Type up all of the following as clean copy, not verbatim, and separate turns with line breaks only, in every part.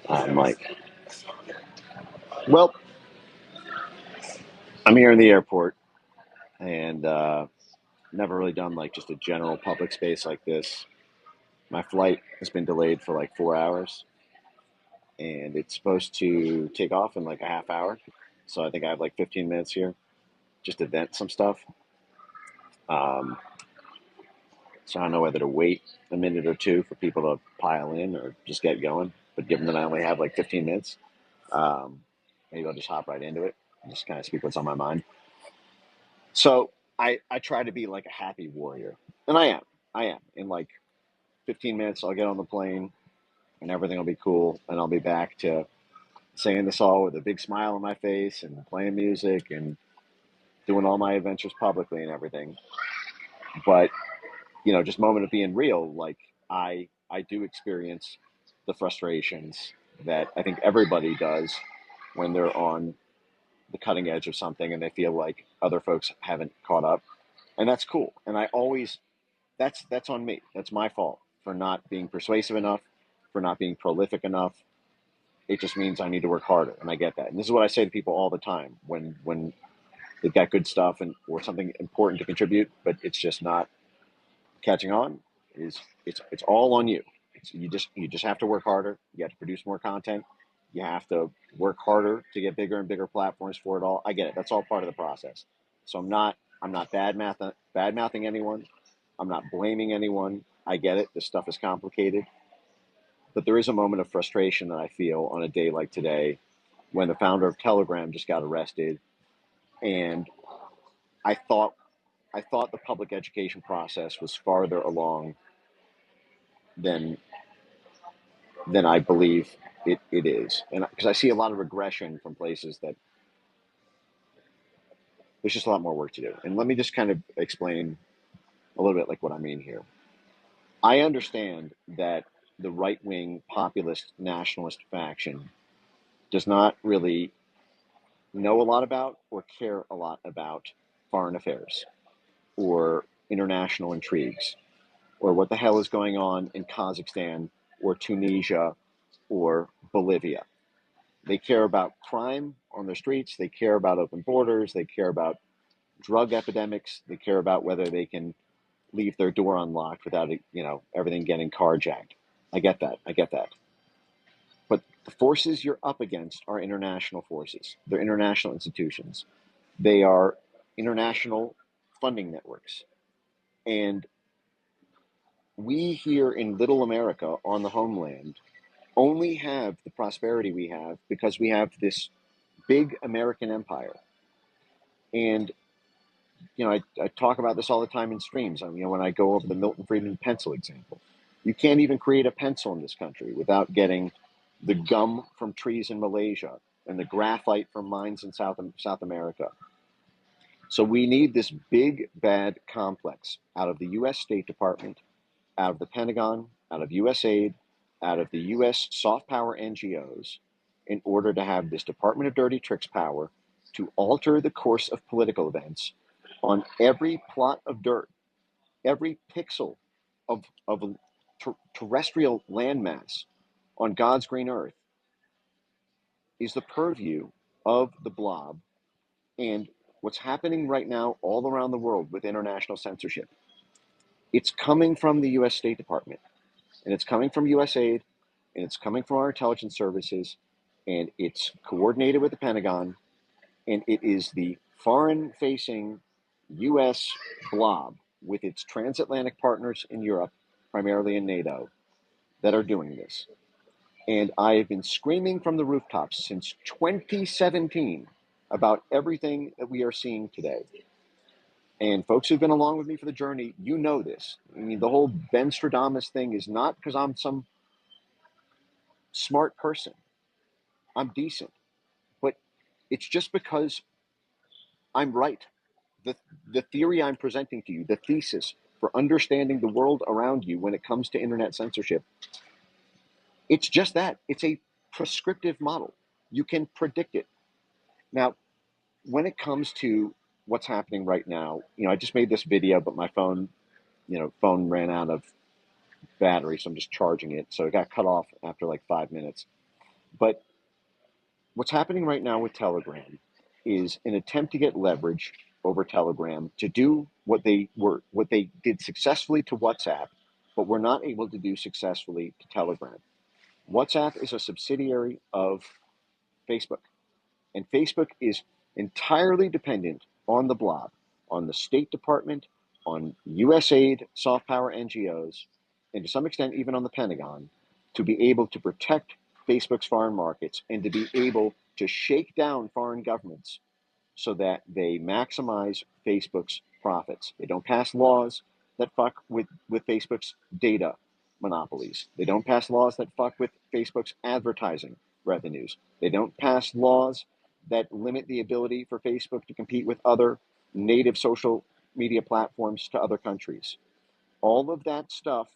Mike. Well, I'm here in the airport and never really done like just a general public space like this. My flight has been delayed for like 4 hours and it's supposed to take off in like a half hour. So I think I have like 15 minutes here just to vent some stuff. Um, so I don't know whether to wait a minute or two for people to pile in or just get going. But given that I only have like 15 minutes, um, maybe I'll just hop right into it and just kind of speak what's on my mind. So I try to be like a happy warrior, and I am. I am. In like 15 minutes, I'll get on the plane, and everything will be cool, and I'll be back to saying this all with a big smile on my face and playing music and doing all my adventures publicly and everything. But just moment of being real, like I do experience the frustrations that I think everybody does when they're on the cutting edge of something and they feel like other folks haven't caught up, and that's cool. And I always that's on me. That's my fault for not being persuasive enough, for not being prolific enough. It just means I need to work harder, and I get that. And this is what I say to people all the time when they've got good stuff and or something important to contribute, but it's just not catching on. Is it's all on you. You just have to work harder. You have to produce more content. You have to work harder to get bigger and bigger platforms for it all. I get it. That's all part of the process. So I'm not bad mouthing anyone. I'm not blaming anyone. I get it. This stuff is complicated. But there is a moment of frustration that I feel on a day like today when the founder of Telegram just got arrested. And I thought I thought the public education process was farther along than than I believe it is. And because I see a lot of regression from places that there's just a lot more work to do. And let me just kind of explain a little bit like what I mean here. I understand that the right wing populist nationalist faction does not really know a lot about or care a lot about foreign affairs or international intrigues or what the hell is going on in Kazakhstan or Tunisia or Bolivia. They care about crime on the streets. They care about open borders. They care about drug epidemics. They care about whether they can leave their door unlocked without everything getting carjacked. I get that. I get that. But the forces you're up against are international forces. They're international institutions. They are international funding networks. And we here in little America on the homeland only have the prosperity we have because we have this big American empire. And, I talk about this all the time in streams. When I go over the Milton Friedman pencil example, you can't even create a pencil in this country without getting the gum from trees in Malaysia and the graphite from mines in South America. So we need this big, bad complex out of the U.S. State Department, out of the Pentagon, out of USAID, out of the U.S. soft power NGOs, in order to have this Department of Dirty Tricks power to alter the course of political events on every plot of dirt, every pixel of terrestrial landmass on God's green earth is the purview of the blob. And what's happening right now all around the world with international censorship, it's coming from the U.S. State Department, and it's coming from USAID, and it's coming from our intelligence services, and it's coordinated with the Pentagon, and it is the foreign-facing U.S. blob with its transatlantic partners in Europe, primarily in NATO, that are doing this. And I have been screaming from the rooftops since 2017 about everything that we are seeing today. And folks who've been along with me for the journey, you know this. I mean, the whole Benz thing is not because I'm some smart person. I'm decent. But it's just because I'm right. The, the theory I'm presenting to you, the thesis for understanding the world around you when it comes to internet censorship, it's just that. It's a prescriptive model. You can predict it. Now, when it comes to what's happening right now, I just made this video, but my phone ran out of battery, so I'm just charging it. So it got cut off after like 5 minutes. But what's happening right now with Telegram is an attempt to get leverage over Telegram to do what they did successfully to WhatsApp, but were not able to do successfully to Telegram. WhatsApp is a subsidiary of Facebook, and Facebook is entirely dependent on the blob, on the State Department, on USAID, soft power NGOs, and to some extent even on the Pentagon, to be able to protect Facebook's foreign markets and to be able to shake down foreign governments so that they maximize Facebook's profits. They don't pass laws that fuck with Facebook's data monopolies. They don't pass laws that fuck with Facebook's advertising revenues. They don't pass laws that limit the ability for Facebook to compete with other native social media platforms to other countries. All of that stuff,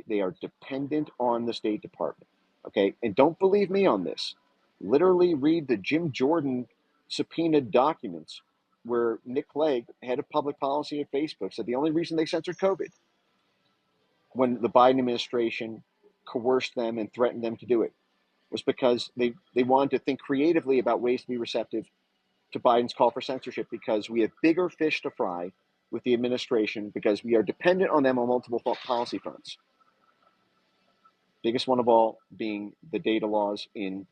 they are dependent on the State Department. Okay, and don't believe me on this. Literally read the Jim Jordan subpoenaed documents where Nick Clegg, head of public policy at Facebook, said the only reason they censored COVID when the Biden administration coerced them and threatened them to do it was because they wanted to think creatively about ways to be receptive to Biden's call for censorship, because we have bigger fish to fry with the administration, because we are dependent on them on multiple policy fronts. Biggest one of all being the data laws in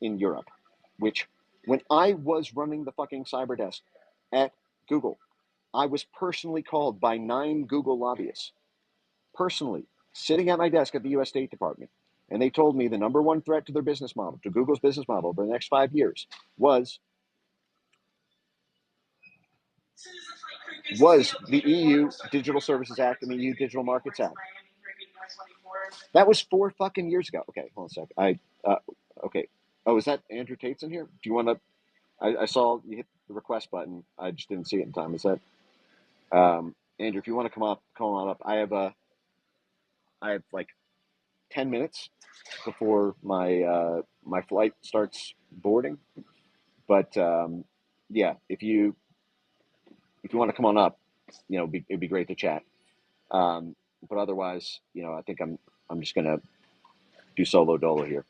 Europe, which when I was running the fucking cyber desk at Google, I was personally called by 9 Google lobbyists, personally, sitting at my desk at the US State Department. And they told me the number one threat to their business model, to Google's business model over the next 5 years was the EU Digital Services Act and the EU Digital Markets Act. That was 4 fucking years ago. Okay, hold on a sec. Okay. Oh, is that Andrew Tate's in here? Do you want to? I saw you hit the request button. I just didn't see it in time. Is that Andrew? If you want to come on up. I have like 10 minutes before my my flight starts boarding. But yeah, if you want to come on up, it'd be great to chat. But otherwise, I think I'm just gonna do solo dolo here.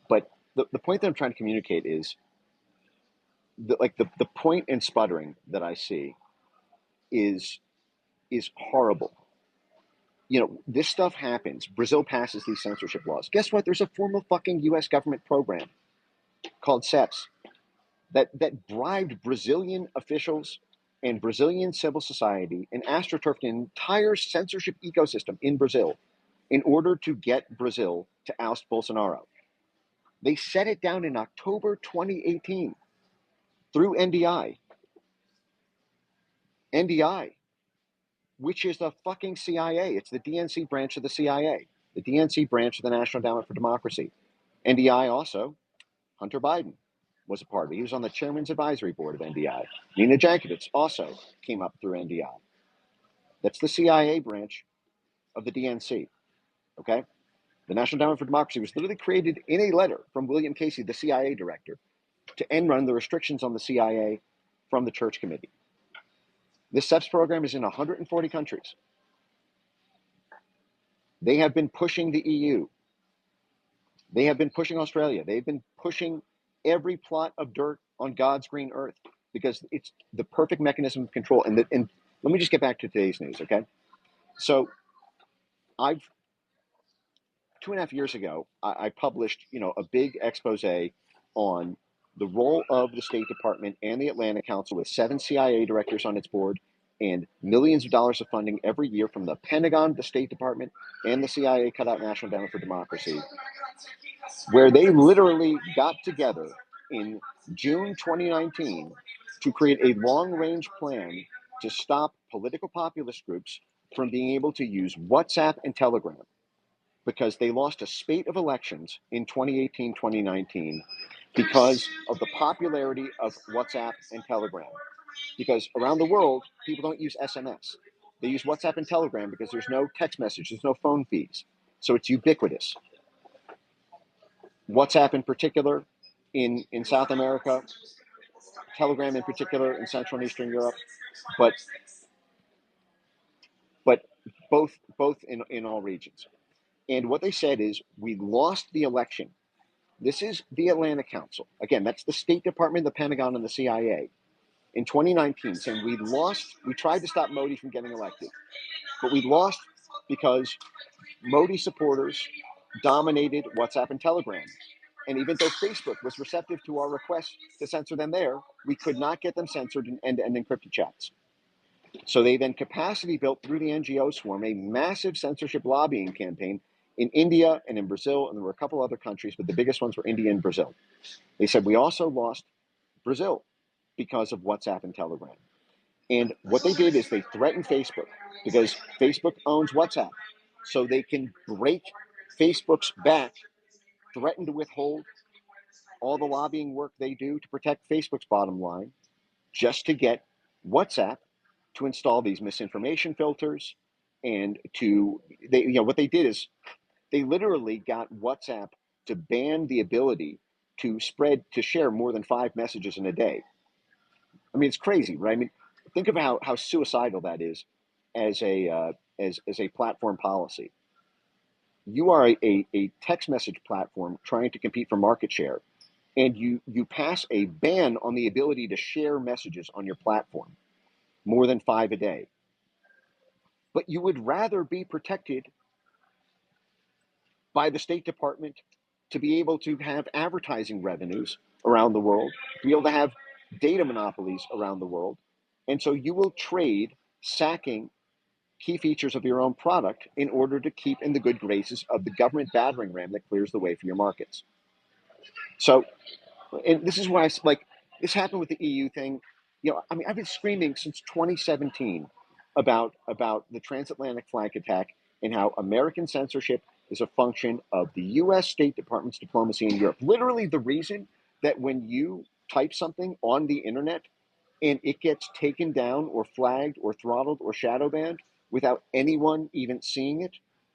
But the point that I'm trying to communicate is the point in sputtering that I see is horrible. This stuff happens. Brazil passes these censorship laws. Guess what? There's a formal fucking U.S. government program called CEPS that bribed Brazilian officials and Brazilian civil society and astroturfed an entire censorship ecosystem in Brazil in order to get Brazil to oust Bolsonaro. They set it down in October 2018 through NDI. NDI, which is the fucking CIA. It's the DNC branch of the CIA, the DNC branch of the National Endowment for Democracy. NDI also, Hunter Biden was a part of it. He was on the chairman's advisory board of NDI. Nina Jankowicz also came up through NDI. That's the CIA branch of the DNC, okay? The National Endowment for Democracy was literally created in a letter from William Casey, the CIA director, to end run the restrictions on the CIA from the Church Committee. This CEPS program is in 140 countries. They have been pushing the EU. They have been pushing Australia. They've been pushing every plot of dirt on God's green earth because it's the perfect mechanism of control. And let me just get back to today's news, okay? So 2.5 years ago, I published, a big expose on the role of the State Department and the Atlantic Council with 7 CIA directors on its board and millions of dollars of funding every year from the Pentagon, the State Department, and the CIA cut out National Endowment for Democracy, where they literally got together in June 2019 to create a long-range plan to stop political populist groups from being able to use WhatsApp and Telegram, because they lost a spate of elections in 2018, 2019 because of the popularity of WhatsApp and Telegram. Because around the world, people don't use SMS. They use WhatsApp and Telegram because there's no text message, there's no phone fees. So it's ubiquitous. WhatsApp in particular in South America, Telegram in particular in Central and Eastern Europe, but both in all regions. And what they said is, we lost the election This is the Atlantic Council. Again, that's the State Department, the Pentagon, and the CIA. In 2019, saying we lost, we tried to stop Modi from getting elected, but we lost because Modi supporters dominated WhatsApp and Telegram. And even though Facebook was receptive to our request to censor them there, we could not get them censored in end-to-end encrypted chats. So they then capacity built through the NGO swarm a massive censorship lobbying campaign in India and in Brazil, and there were a couple other countries, but the biggest ones were India and Brazil. They said we also lost Brazil because of WhatsApp and Telegram. And what they did is they threatened Facebook because Facebook owns WhatsApp. So they can break Facebook's back, threaten to withhold all the lobbying work they do to protect Facebook's bottom line, just to get WhatsApp to install these misinformation filters. And what they did is they literally got WhatsApp to ban the ability to share more than 5 messages in a day. I mean, it's crazy, right? I mean, think of how suicidal that is as a platform policy. You are a text message platform trying to compete for market share, and you pass a ban on the ability to share messages on your platform more than 5 a day. But you would rather be protected by the State Department to be able to have advertising revenues around the world, to be able to have data monopolies around the world. And so you will trade sacking key features of your own product in order to keep in the good graces of the government battering ram that clears the way for your markets. So, and this is why this happened with the EU thing. I mean, I've been screaming since 2017 about the transatlantic flag attack and how American censorship is a function of the U.S. State Department's diplomacy in Europe. Literally, the reason that when you type something on the internet and it gets taken down or flagged or throttled or shadow banned without anyone even seeing it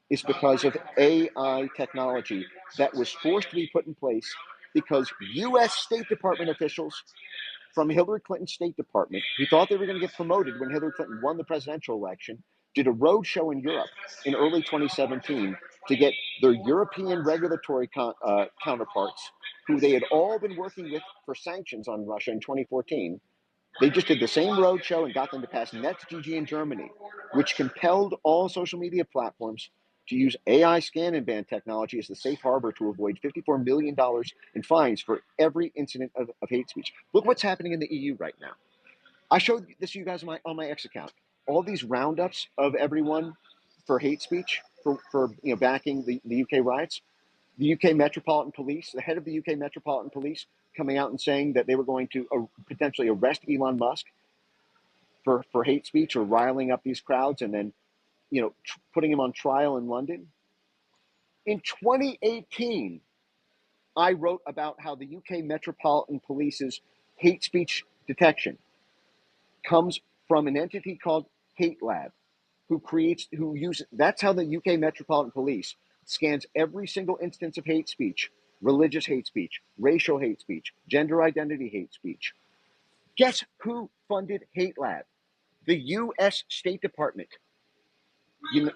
is because of AI technology that was forced to be put in place because U.S. State Department officials from Hillary Clinton's State Department, who thought they were going to get promoted when Hillary Clinton won the presidential election, did a roadshow in Europe in early 2017 to get their European regulatory counterparts, who they had all been working with for sanctions on Russia in 2014. They just did the same roadshow and got them to pass NetzDG in Germany, which compelled all social media platforms to use AI scan and ban technology as the safe harbor to avoid $54 million in fines for every incident of hate speech. Look what's happening in the EU right now. I showed this to you guys on my X account. All these roundups of everyone for hate speech, for backing the UK riots. The UK Metropolitan Police, the head of the UK Metropolitan Police, coming out and saying that they were going to potentially arrest Elon Musk for hate speech or riling up these crowds, and then putting him on trial in London. In 2018, I wrote about how the UK Metropolitan Police's hate speech detection comes from an entity called Hate Lab, that's how the UK Metropolitan Police scans every single instance of hate speech, religious hate speech, racial hate speech, gender identity hate speech. Guess who funded Hate Lab? The U.S. State Department. You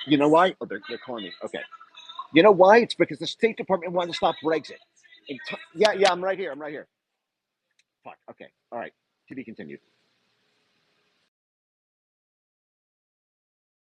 know why? Oh, they're calling me. Okay. You know why? It's because the State Department wanted to stop Brexit. Yeah, I'm right here. Fuck. Okay. All right. To be continued.